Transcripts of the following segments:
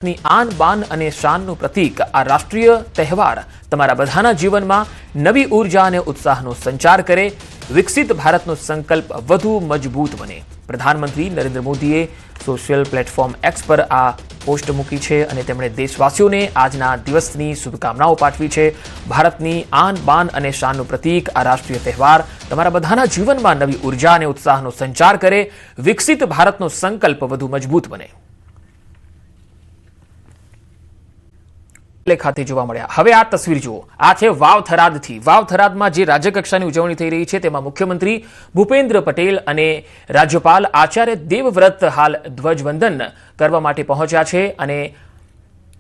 ની આન બાન અને શાનનું પ્રતીક આ રાષ્ટ્રીય તહેવાર તમારા બધાના જીવનમાં નવી ઉર્જા અને ઉત્સાહનો સંચાર કરે, વિકસિત ભારતનો સંકલ્પ વધુ મજબૂત બને। પ્રધાનમંત્રી નરેન્દ્ર મોદીએ સોશિયલ પ્લેટફોર્મ એક્સ પર આ પોસ્ટ મૂકી છે અને તેમણે દેશવાસીઓને આજના દિવસની શુભકામનાઓ પાઠવી છે। ભારતની આન બાન અને શાનનું પ્રતીક આ રાષ્ટ્રીય તહેવાર તમારા બધાના જીવનમાં નવી ઉર્જા અને ઉત્સાહનો સંચાર કરે, વિકસિત ભારતનો સંકલ્પ વધુ મજબૂત બને। ખાતે જોવા મળ્યા। હવે આ તસવીર જુઓ, આ છે વાવ થરાદથી। વાવ થરાદમાં જે રાજ્યકક્ષાની ઉજવણી થઈ રહી છે તેમાં મુખ્યમંત્રી ભૂપેન્દ્ર પટેલ અને રાજ્યપાલ આચાર્ય દેવવ્રત હાલ ધ્વજવંદન કરવા માટે પહોંચ્યા છે અને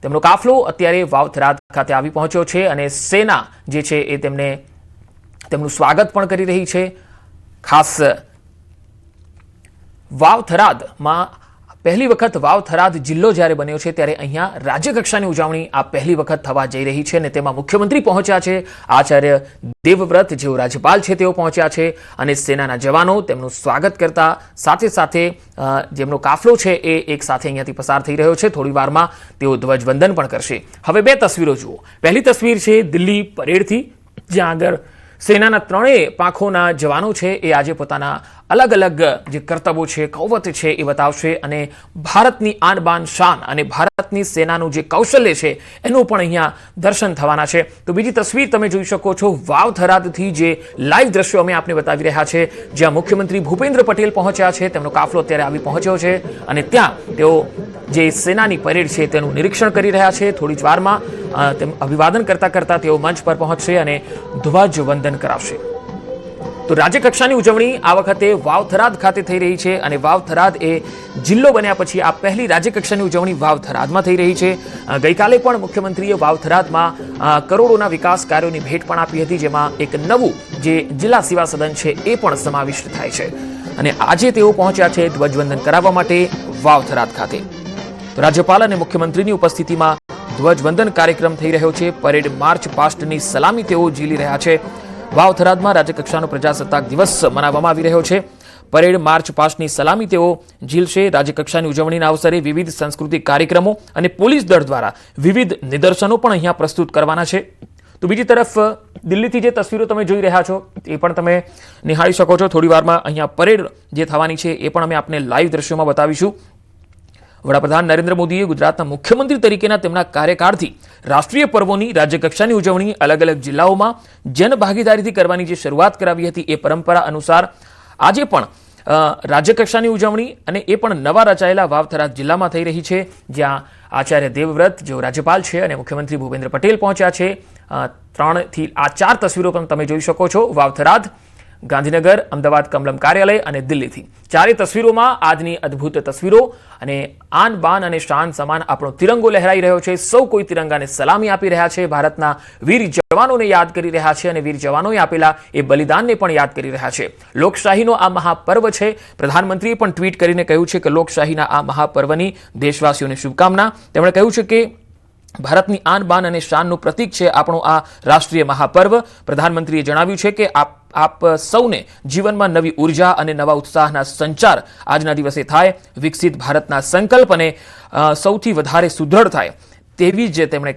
તેમનો કાફલો અત્યારે વાવ થરાદ ખાતે આવી પહોંચ્યો છે અને સેના જે છે એ તેમનું સ્વાગત પણ કરી રહી છે। ખાસ વાવ થરાદમાં પહેલી વખત વાવ થરાદ જિલ્લો જ્યારે બન્યો છે ત્યારે અહીંયા રાજ્યકક્ષાની ઉજવણી આ પહેલી વખત થવા જઈ રહી છે અને તેમાં મુખ્યમંત્રી પહોંચ્યા છે, આચાર્ય દેવવ્રત જેઓ રાજ્યપાલ છે તેઓ પહોંચ્યા છે અને સેનાના જવાનો તેમનું સ્વાગત કરતા સાથે સાથે જેમનો કાફલો છે એ એક સાથે અહીંયાથી પસાર થઈ રહ્યો છે। થોડી વારમાં તેઓ ધ્વજવંદન પણ કરશે। હવે બે તસવીરો જુઓ। પહેલી તસવીર છે દિલ્હી પરેડથી, જ્યાં આગળ સેનાના ત્રણેય પાંખોના જવાનો છે એ આજે પોતાના અલગ અલગ જે કર્તવ્યો છે, કૌવત છે એ બતાવશે અને ભારતની આન બાન શાન અને ભારતની સેનાનું જે કૌશલ્ય છે એનું પણ અહીંયા દર્શન થવાના છે। તો બીજી તસવીર તમે જોઈ શકો છો વાવ થરાદથી જે લાઈવ દ્રશ્યો અમે આપને બતાવી રહ્યા છે, જ્યાં મુખ્યમંત્રી ભૂપેન્દ્ર પટેલ પહોંચ્યા છે, તેમનો કાફલો અત્યારે આવી પહોંચ્યો છે અને ત્યાં તેઓ જે સેનાની પરેડ છે તેનું નિરીક્ષણ કરી રહ્યા છે। થોડી જ વારમાં તેમ અભિવાદન કરતા કરતા તેઓ મંચ પર પહોંચશે અને ધ્વજવંદન કરાવશે। તો રાજ્યકક્ષાની ઉજવણી આ વખતે વાવ થરાદ ખાતે થઈ રહી છે અને વાવ થરાદ એ જિલ્લો બન્યા પછી આ પહેલી રાજ્યકક્ષાની ઉજવણી વાવ થરાદમાં થઈ રહી છે। ગઈકાલે પણ મુખ્યમંત્રીએ વાવ થરાદમાં કરોડોના વિકાસ કાર્યોની ભેટ પણ આપી હતી, જેમાં એક નવું જે જિલ્લા સેવા સદન છે એ પણ સમાવિષ્ટ થાય છે અને આજે તેઓ પહોંચ્યા છે ધ્વજવંદન કરાવવા માટે વાવ થરાદ ખાતે। તો રાજ્યપાલ અને મુખ્યમંત્રીની ઉપસ્થિતિમાં ધ્વજવંદન કાર્યક્રમ થઈ રહ્યો છે। પરેડ માર્ચ પાસ્ટની સલામી તેઓ ઝીલી રહ્યા છે। વાવ થરાદમાં રાજ્યકક્ષાનો પ્રજાસત્તાક દિવસ મનાવવામાં આવી રહ્યો છે। પરેડ માર્ચ પાસ્ટની સલામી તેઓ ઝીલશે। રાજ્યકક્ષાની ઉજવણીના અવસરે વિવિધ સાંસ્કૃતિક કાર્યક્રમો અને પોલીસ દળ દ્વારા વિવિધ નિદર્શનો પણ અહીંયા પ્રસ્તુત કરવાના છે। તો બીજી તરફ દિલ્હીથી જે તસવીરો તમે જોઈ રહ્યા છો એ પણ તમે નિહાળી શકો છો। થોડી વારમાં અહીંયા પરેડ જે થવાની છે એ પણ અમે આપને લાઈવ દ્રશ્યોમાં બતાવીશું। વડાપ્રધાન નરેન્દ્ર મોદીએ ગુજરાતના મુખ્યમંત્રી તરીકેના તેમના કાર્યકાળથી રાષ્ટ્રીય પર્વોની રાજ્યકક્ષાની ઉજવણી અલગ અલગ જિલ્લાઓમાં જનભાગીદારીથી કરવાની જે શરૂઆત કરાવી હતી એ પરંપરા અનુસાર આજે પણ રાજ્યકક્ષાની ઉજવણી અને એ પણ નવા રચાયેલા વાવ થરાદ જિલ્લામાં થઈ રહી છે, જ્યાં આચાર્ય દેવવ્રત જેઓ રાજ્યપાલ છે અને મુખ્યમંત્રી ભૂપેન્દ્ર પટેલ પહોંચ્યા છે। 3 થી 4 તસવીરો પણ તમે જોઈ શકો છો। વાવ થરાદ, ગાંધીનગર, અમદાવાદ કમલમ કાર્યાલય અને દિલ્હીથી ચારે તસવીરોમાં આજની અદ્ભુત તસવીરો અને આન બાન અને શાન સમાન આપણો તિરંગો લહેરાઈ રહ્યો છે। સૌ કોઈ તિરંગાને સલામી આપી રહ્યા છે, ભારતના વીર જવાનોને યાદ કરી રહ્યા છે અને વીર જવાનોએ આપેલા એ બલિદાનને પણ યાદ કરી રહ્યા છે। લોકશાહીનો આ મહાપર્વ છે। પ્રધાનમંત્રીએ પણ ટ્વીટ કરીને કહ્યું છે કે લોકશાહીના આ મહાપર્વની દેશવાસીઓને શુભકામના। તેમણે કહ્યું છે કે ભારતની આન બાન અને શાનનું પ્રતીક છે આપણો આ રાષ્ટ્રીય મહાપર્વ। પ્રધાનમંત્રીએ જણાવ્યું છે કે આપ સૌને જીવનમાં નવી ઉર્જા અને નવા ઉત્સાહના સંચાર આજના દિવસે થાય, વિકસિત ભારતના સંકલ્પ અને સૌથી વધારે સુદૃઢ થાય તેવી જ તેમણે